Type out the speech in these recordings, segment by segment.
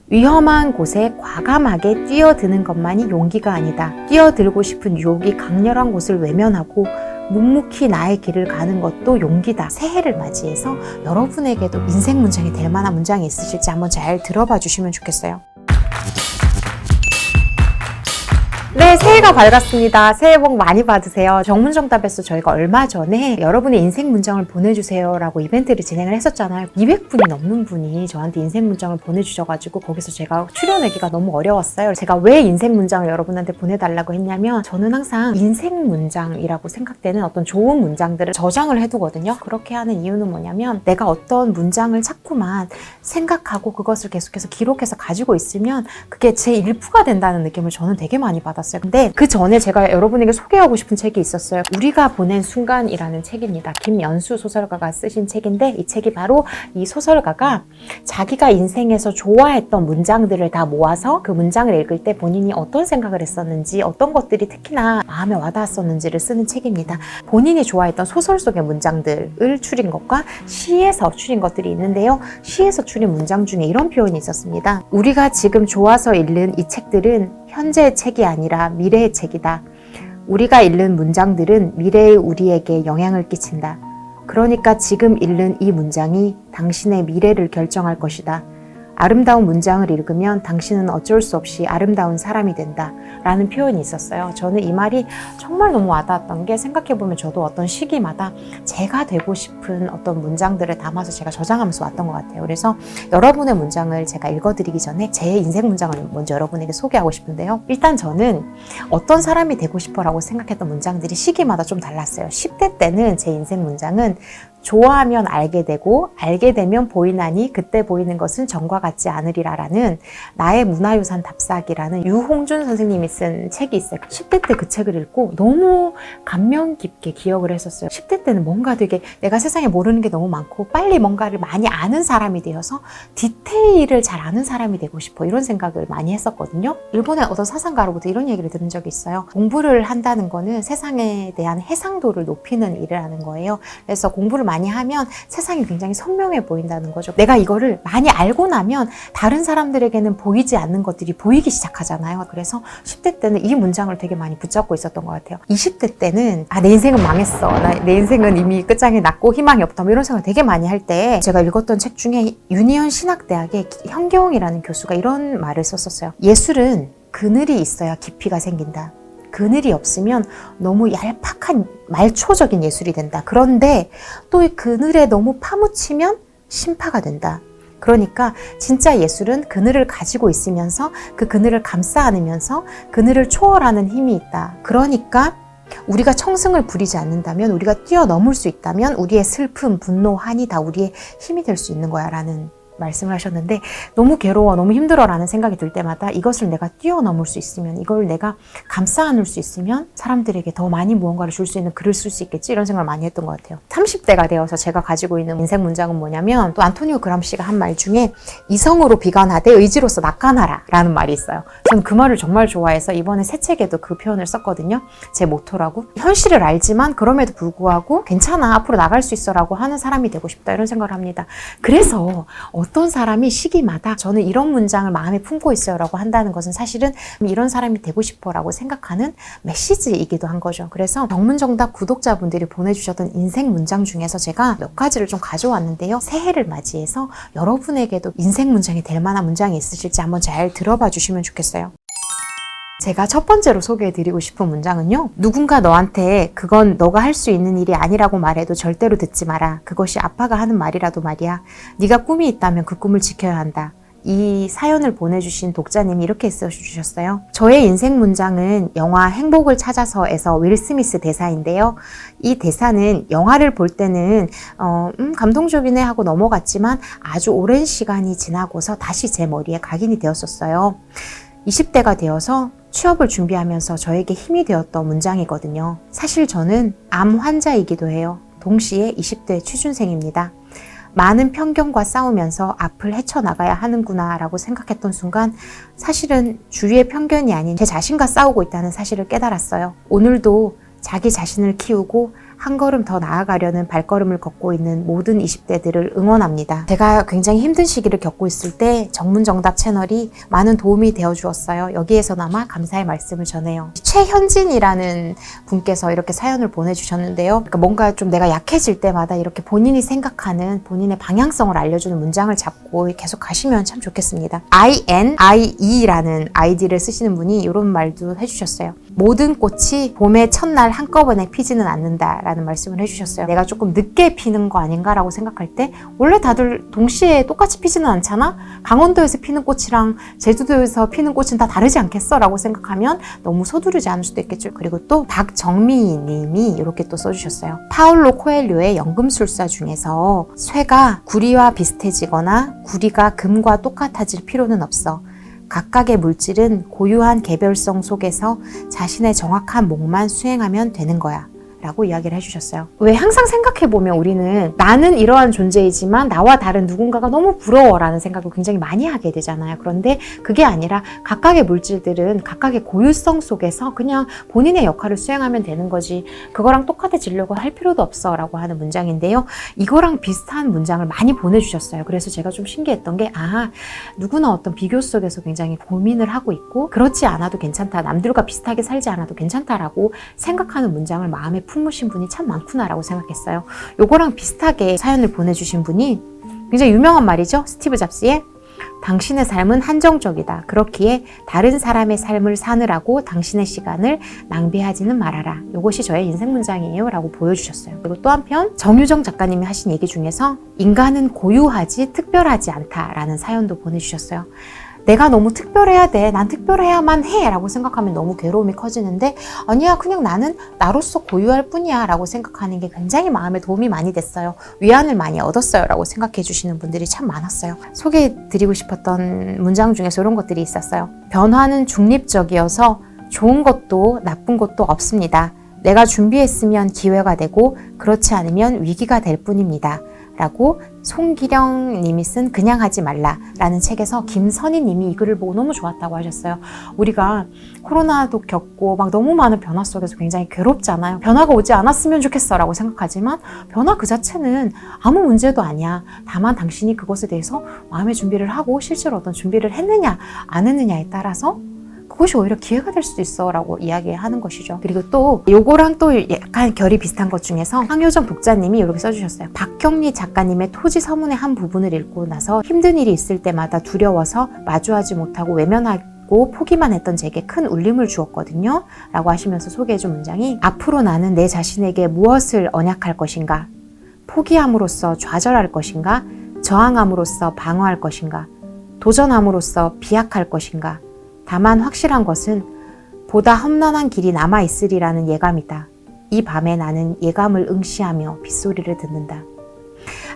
위험한 곳에 과감하게 뛰어드는 것만이 용기가 아니다. 뛰어들고 싶은 유혹이 강렬한 곳을 외면하고 묵묵히 나의 길을 가는 것도 용기다. 새해를 맞이해서 여러분에게도 인생 문장이 될 만한 문장이 있으실지 한번 잘 들어봐 주시면 좋겠어요. 네, 새해가 밝았습니다. 새해 복 많이 받으세요. 정문정답에서 저희가 얼마 전에 여러분의 인생 문장을 보내주세요 라고 이벤트를 진행을 했었잖아요. 200분이 넘는 분이 저한테 인생 문장을 보내주셔가지고 거기서 제가 출연하기가 너무 어려웠어요. 제가 왜 인생 문장을 여러분한테 보내달라고 했냐면 저는 항상 인생 문장이라고 생각되는 어떤 좋은 문장들을 저장을 해두거든요. 그렇게 하는 이유는 뭐냐면 내가 어떤 문장을 자꾸만 생각하고 그것을 계속해서 기록해서 가지고 있으면 그게 제 일부가 된다는 느낌을 저는 되게 많이 받았어요. 근데 그 전에 제가 여러분에게 소개하고 싶은 책이 있었어요. 우리가 보낸 순간이라는 책입니다. 김연수 소설가가 쓰신 책인데 이 책이 바로 이 소설가가 자기가 인생에서 좋아했던 문장들을 다 모아서 그 문장을 읽을 때 본인이 어떤 생각을 했었는지 어떤 것들이 특히나 마음에 와닿았었는지를 쓰는 책입니다. 본인이 좋아했던 소설 속의 문장들을 추린 것과 시에서 추린 것들이 있는데요. 시에서 추린 문장 중에 이런 표현이 있었습니다. 우리가 지금 좋아서 읽는 이 책들은 현재의 책이 아니라 미래의 책이다. 우리가 읽는 문장들은 미래의 우리에게 영향을 끼친다. 그러니까 지금 읽는 이 문장이 당신의 미래를 결정할 것이다. 아름다운 문장을 읽으면 당신은 어쩔 수 없이 아름다운 사람이 된다 라는 표현이 있었어요. 저는 이 말이 정말 너무 와닿았던 게 생각해보면 저도 어떤 시기마다 제가 되고 싶은 어떤 문장들을 담아서 제가 저장하면서 왔던 것 같아요. 그래서 여러분의 문장을 제가 읽어드리기 전에 제 인생 문장을 먼저 여러분에게 소개하고 싶은데요. 일단 저는 어떤 사람이 되고 싶어 라고 생각했던 문장들이 시기마다 좀 달랐어요. 10대 때는 제 인생 문장은 좋아하면 알게 되고 알게 되면 보이나니 그때 보이는 것은 전과 같지 않으리라 라는 나의 문화유산 답사기라는 유홍준 선생님이 쓴 책이 있어요. 10대 때 그 책을 읽고 너무 감명 깊게 기억을 했었어요. 10대 때는 뭔가 되게 내가 세상에 모르는 게 너무 많고 빨리 뭔가를 많이 아는 사람이 되어서 디테일을 잘 아는 사람이 되고 싶어 이런 생각을 많이 했었거든요. 일본의 어떤 사상가로부터 이런 얘기를 들은 적이 있어요. 공부를 한다는 거는 세상에 대한 해상도를 높이는 일을 하는 거예요. 그래서 공부를 많이 하면 세상이 굉장히 선명해 보인다는 거죠. 내가 이거를 많이 알고 나면 다른 사람들에게는 보이지 않는 것들이 보이기 시작하잖아요. 그래서 10대 때는 이 문장을 되게 많이 붙잡고 있었던 것 같아요. 20대 때는 내 인생은 망했어. 내 인생은 이미 끝장이 났고 희망이 없다. 뭐 이런 생각을 되게 많이 할 때 제가 읽었던 책 중에 유니언 신학대학의 현경이라는 교수가 이런 말을 썼었어요. 예술은 그늘이 있어야 깊이가 생긴다. 그늘이 없으면 너무 얄팍한 말초적인 예술이 된다. 그런데 또 이 그늘에 너무 파묻히면 심파가 된다. 그러니까 진짜 예술은 그늘을 가지고 있으면서 그 그늘을 감싸 안으면서 그늘을 초월하는 힘이 있다. 그러니까 우리가 청승을 부리지 않는다면, 우리가 뛰어넘을 수 있다면 우리의 슬픔, 분노, 한이 다 우리의 힘이 될 수 있는 거야 라는 말씀을 하셨는데, 너무 괴로워, 너무 힘들어 라는 생각이 들 때마다 이것을 내가 뛰어넘을 수 있으면, 이걸 내가 감싸 안을 수 있으면 사람들에게 더 많이 무언가를 줄 수 있는 글을 쓸 수 있겠지, 이런 생각을 많이 했던 것 같아요. 30대가 되어서 제가 가지고 있는 인생 문장은 뭐냐면, 또 안토니오 그람시가 한 말 중에 이성으로 비관하되 의지로서 낙관하라 라는 말이 있어요. 저는 그 말을 정말 좋아해서 이번에 새 책에도 그 표현을 썼거든요. 제 모토라고. 현실을 알지만 그럼에도 불구하고 괜찮아, 앞으로 나갈 수 있어 라고 하는 사람이 되고 싶다, 이런 생각을 합니다. 그래서 어떤 사람이 시기마다 저는 이런 문장을 마음에 품고 있어요 라고 한다는 것은 사실은 이런 사람이 되고 싶어 라고 생각하는 메시지이기도 한 거죠. 그래서 정문정답 구독자분들이 보내주셨던 인생 문장 중에서 제가 몇 가지를 좀 가져왔는데요. 새해를 맞이해서 여러분에게도 인생 문장이 될 만한 문장이 있으실지 한번 잘 들어봐 주시면 좋겠어요. 제가 첫 번째로 소개해드리고 싶은 문장은요. 누군가 너한테 그건 너가 할 수 있는 일이 아니라고 말해도 절대로 듣지 마라. 그것이 아빠가 하는 말이라도 말이야. 네가 꿈이 있다면 그 꿈을 지켜야 한다. 이 사연을 보내주신 독자님이 이렇게 써주셨어요. 저의 인생 문장은 영화 행복을 찾아서에서 윌 스미스 대사인데요. 이 대사는 영화를 볼 때는 감동적이네 하고 넘어갔지만 아주 오랜 시간이 지나고서 다시 제 머리에 각인이 되었었어요. 20대가 되어서 취업을 준비하면서 저에게 힘이 되었던 문장이거든요. 사실 저는 암 환자이기도 해요. 동시에 20대 취준생입니다. 많은 편견과 싸우면서 앞을 헤쳐나가야 하는구나 라고 생각했던 순간 사실은 주위의 편견이 아닌 제 자신과 싸우고 있다는 사실을 깨달았어요. 오늘도 자기 자신을 키우고 한 걸음 더 나아가려는 발걸음을 걷고 있는 모든 20대들을 응원합니다. 제가 굉장히 힘든 시기를 겪고 있을 때 정문정답 채널이 많은 도움이 되어 주었어요. 여기에서나마 감사의 말씀을 전해요. 최현진이라는 분께서 이렇게 사연을 보내주셨는데요. 그러니까 뭔가 좀 내가 약해질 때마다 이렇게 본인이 생각하는 본인의 방향성을 알려주는 문장을 잡고 계속 가시면 참 좋겠습니다. INIE라는 아이디를 쓰시는 분이 이런 말도 해주셨어요. 모든 꽃이 봄의 첫날 한꺼번에 피지는 않는다 라는 말씀을 해주셨어요. 내가 조금 늦게 피는 거 아닌가라고 생각할 때 원래 다들 동시에 똑같이 피지는 않잖아? 강원도에서 피는 꽃이랑 제주도에서 피는 꽃은 다 다르지 않겠어? 라고 생각하면 너무 서두르지 않을 수도 있겠죠. 그리고 또 박정미 님이 이렇게 또 써주셨어요. 파울로 코엘료의 연금술사 중에서 쇠가 구리와 비슷해지거나 구리가 금과 똑같아질 필요는 없어. 각각의 물질은 고유한 개별성 속에서 자신의 정확한 목만 수행하면 되는 거야 라고 이야기를 해주셨어요. 왜 항상 생각해보면 우리는 나는 이러한 존재이지만 나와 다른 누군가가 너무 부러워라는 생각을 굉장히 많이 하게 되잖아요. 그런데 그게 아니라 각각의 물질들은 각각의 고유성 속에서 그냥 본인의 역할을 수행하면 되는 거지 그거랑 똑같아지려고 할 필요도 없어 라고 하는 문장인데요. 이거랑 비슷한 문장을 많이 보내주셨어요. 그래서 제가 좀 신기했던 게 누구나 어떤 비교 속에서 굉장히 고민을 하고 있고 그렇지 않아도 괜찮다. 남들과 비슷하게 살지 않아도 괜찮다라고 생각하는 문장을 마음에 품으신 분이 참 많구나라고 생각했어요. 요거랑 비슷하게 사연을 보내주신 분이 굉장히 유명한 말이죠. 스티브 잡스의 당신의 삶은 한정적이다. 그렇기에 다른 사람의 삶을 사느라고 당신의 시간을 낭비하지는 말아라. 이것이 저의 인생 문장이에요 라고 보여주셨어요. 그리고 또 한편 정유정 작가님이 하신 얘기 중에서 인간은 고유하지 특별하지 않다라는 사연도 보내주셨어요. 내가 너무 특별해야 돼. 난 특별해야만 해. 라고 생각하면 너무 괴로움이 커지는데 아니야 그냥 나는 나로서 고유할 뿐이야 라고 생각하는 게 굉장히 마음에 도움이 많이 됐어요. 위안을 많이 얻었어요 라고 생각해 주시는 분들이 참 많았어요. 소개해 드리고 싶었던 문장 중에서 이런 것들이 있었어요. 변화는 중립적이어서 좋은 것도 나쁜 것도 없습니다. 내가 준비했으면 기회가 되고 그렇지 않으면 위기가 될 뿐입니다. 라고 송기령 님이 쓴 그냥 하지 말라 라는 책에서 김선희 님이 이 글을 보고 너무 좋았다고 하셨어요. 우리가 코로나도 겪고 막 너무 많은 변화 속에서 굉장히 괴롭잖아요. 변화가 오지 않았으면 좋겠어 라고 생각하지만 변화 그 자체는 아무 문제도 아니야. 다만 당신이 그것에 대해서 마음의 준비를 하고 실제로 어떤 준비를 했느냐 안 했느냐에 따라서 그것이 오히려 기회가 될 수도 있어 라고 이야기하는 것이죠. 그리고 또 요거랑 또 약간 결이 비슷한 것 중에서 황효정 독자님이 이렇게 써주셨어요. 박경리 작가님의 토지 서문의 한 부분을 읽고 나서 힘든 일이 있을 때마다 두려워서 마주하지 못하고 외면하고 포기만 했던 제게 큰 울림을 주었거든요 라고 하시면서 소개해준 문장이 앞으로 나는 내 자신에게 무엇을 언약할 것인가? 포기함으로써 좌절할 것인가? 저항함으로써 방어할 것인가? 도전함으로써 비약할 것인가? 다만 확실한 것은 보다 험난한 길이 남아있으리라는 예감이다. 이 밤에 나는 예감을 응시하며 빗소리를 듣는다.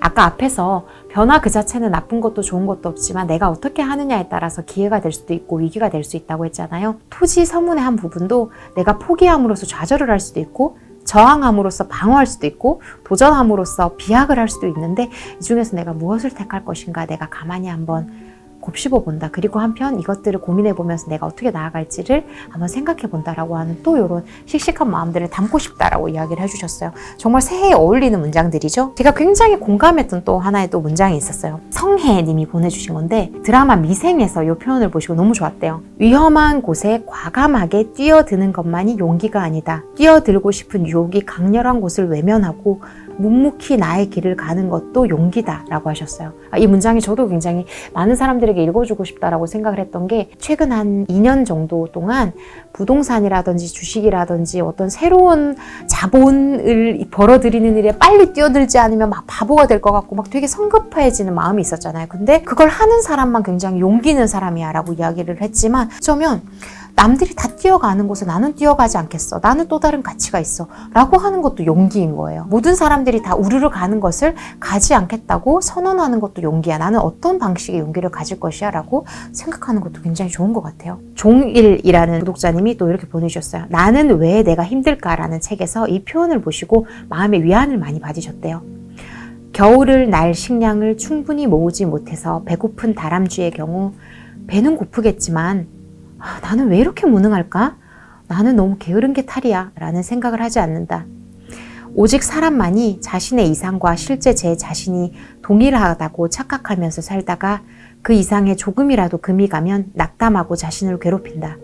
아까 앞에서 변화 그 자체는 나쁜 것도 좋은 것도 없지만 내가 어떻게 하느냐에 따라서 기회가 될 수도 있고 위기가 될 수 있다고 했잖아요. 토지 서문의 한 부분도 내가 포기함으로써 좌절을 할 수도 있고 저항함으로써 방어할 수도 있고 도전함으로써 비약을 할 수도 있는데 이 중에서 내가 무엇을 택할 것인가 내가 가만히 한번 곱씹어 본다. 그리고 한편 이것들을 고민해 보면서 내가 어떻게 나아갈지를 한번 생각해 본다라고 하는 또 이런 씩씩한 마음들을 담고 싶다라고 이야기를 해주셨어요. 정말 새해에 어울리는 문장들이죠. 제가 굉장히 공감했던 또 하나의 또 문장이 있었어요. 성혜 님이 보내주신 건데 드라마 미생에서 이 표현을 보시고 너무 좋았대요. 위험한 곳에 과감하게 뛰어드는 것만이 용기가 아니다. 뛰어들고 싶은 유혹이 강렬한 곳을 외면하고 묵묵히 나의 길을 가는 것도 용기다 라고 하셨어요. 이 문장이 저도 굉장히 많은 사람들에게 읽어주고 싶다라고 생각을 했던 게 최근 한 2년 정도 동안 부동산이라든지 주식이라든지 어떤 새로운 자본을 벌어들이는 일에 빨리 뛰어들지 않으면 막 바보가 될 것 같고 막 되게 성급해지는 마음이 있었잖아요. 근데 그걸 하는 사람만 굉장히 용기 있는 사람이야 라고 이야기를 했지만 어쩌면 남들이 다 뛰어가는 곳에 나는 뛰어가지 않겠어. 나는 또 다른 가치가 있어. 라고 하는 것도 용기인 거예요. 모든 사람들이 다 우르르 가는 것을 가지 않겠다고 선언하는 것도 용기야. 나는 어떤 방식의 용기를 가질 것이야. 라고 생각하는 것도 굉장히 좋은 것 같아요. 종일이라는 구독자님이 또 이렇게 보내주셨어요. 나는 왜 내가 힘들까라는 책에서 이 표현을 보시고 마음의 위안을 많이 받으셨대요. 겨울을 날 식량을 충분히 모으지 못해서 배고픈 다람쥐의 경우 배는 고프겠지만 나는 왜 이렇게 무능할까? 나는 너무 게으른 게 탈이야 라는 생각을 하지 않는다. 오직 사람만이 자신의 이상과 실제 제 자신이 동일하다고 착각하면서 살다가 그 이상에 조금이라도 금이 가면 낙담하고 자신을 괴롭힌다.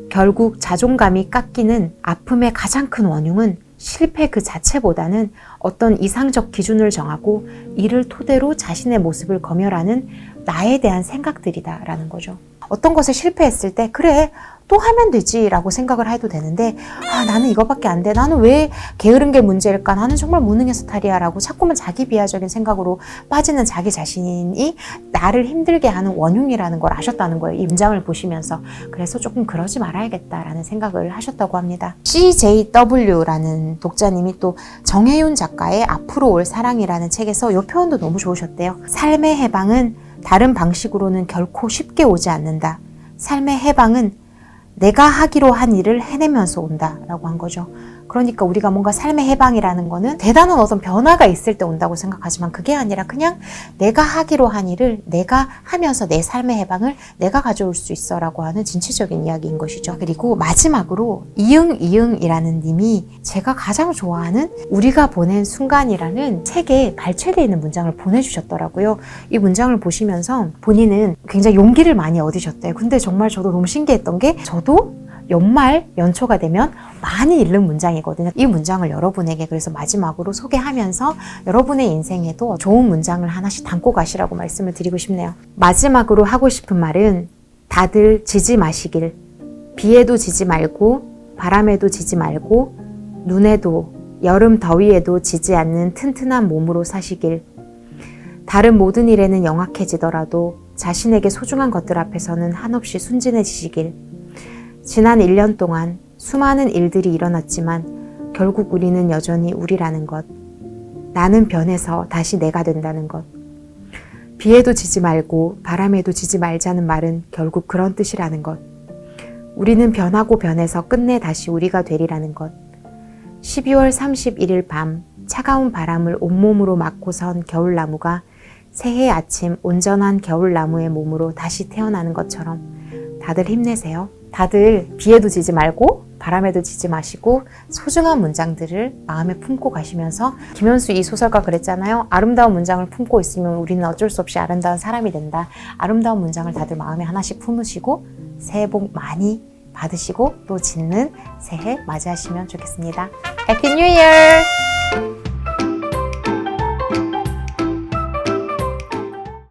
결국 자존감이 깎이는 아픔의 가장 큰 원흉은 실패 그 자체보다는 어떤 이상적 기준을 정하고 이를 토대로 자신의 모습을 검열하는 나에 대한 생각들이다라는 거죠. 어떤 것에 실패했을 때 그래 또 하면 되지 라고 생각을 해도 되는데 나는 이거밖에 안 돼. 나는 왜 게으른 게 문제일까? 나는 정말 무능해서 탈이야 라고 자꾸만 자기 비하적인 생각으로 빠지는 자기 자신이 나를 힘들게 하는 원흉이라는 걸 아셨다는 거예요. 이 문장을 보시면서. 그래서 조금 그러지 말아야겠다라는 생각을 하셨다고 합니다. CJW라는 독자님이 또 정혜윤 작가의 앞으로 올 사랑이라는 책에서 이 표현도 너무 좋으셨대요. 삶의 해방은 다른 방식으로는 결코 쉽게 오지 않는다. 삶의 해방은 내가 하기로 한 일을 해내면서 온다라고 한 거죠. 그러니까 우리가 뭔가 삶의 해방이라는 거는 대단한 어떤 변화가 있을 때 온다고 생각하지만 그게 아니라 그냥 내가 하기로 한 일을 내가 하면서 내 삶의 해방을 내가 가져올 수 있어 라고 하는 진취적인 이야기인 것이죠. 그리고 마지막으로 이응이응이라는 님이 제가 가장 좋아하는 우리가 보낸 순간이라는 책에 발췌되어 있는 문장을 보내주셨더라고요. 이 문장을 보시면서 본인은 굉장히 용기를 많이 얻으셨대요. 근데 정말 저도 너무 신기했던 게 저도 연말 연초가 되면 많이 읽는 문장이거든요. 이 문장을 여러분에게 그래서 마지막으로 소개하면서 여러분의 인생에도 좋은 문장을 하나씩 담고 가시라고 말씀을 드리고 싶네요. 마지막으로 하고 싶은 말은 다들 지지 마시길. 비에도 지지 말고 바람에도 지지 말고 눈에도 여름 더위에도 지지 않는 튼튼한 몸으로 사시길. 다른 모든 일에는 영악해지더라도 자신에게 소중한 것들 앞에서는 한없이 순진해지시길. 지난 1년 동안 수많은 일들이 일어났지만 결국 우리는 여전히 우리라는 것. 나는 변해서 다시 내가 된다는 것. 비에도 지지 말고 바람에도 지지 말자는 말은 결국 그런 뜻이라는 것. 우리는 변하고 변해서 끝내 다시 우리가 되리라는 것. 12월 31일 밤 차가운 바람을 온몸으로 맞고 선 겨울나무가 새해 아침 온전한 겨울나무의 몸으로 다시 태어나는 것처럼 다들 힘내세요. 다들 비에도 지지 말고 바람에도 지지 마시고 소중한 문장들을 마음에 품고 가시면서 김현수 이 소설가 그랬잖아요. 아름다운 문장을 품고 있으면 우리는 어쩔 수 없이 아름다운 사람이 된다. 아름다운 문장을 다들 마음에 하나씩 품으시고 새해 복 많이 받으시고 또 짓는 새해 맞이하시면 좋겠습니다. 해피 뉴 이어!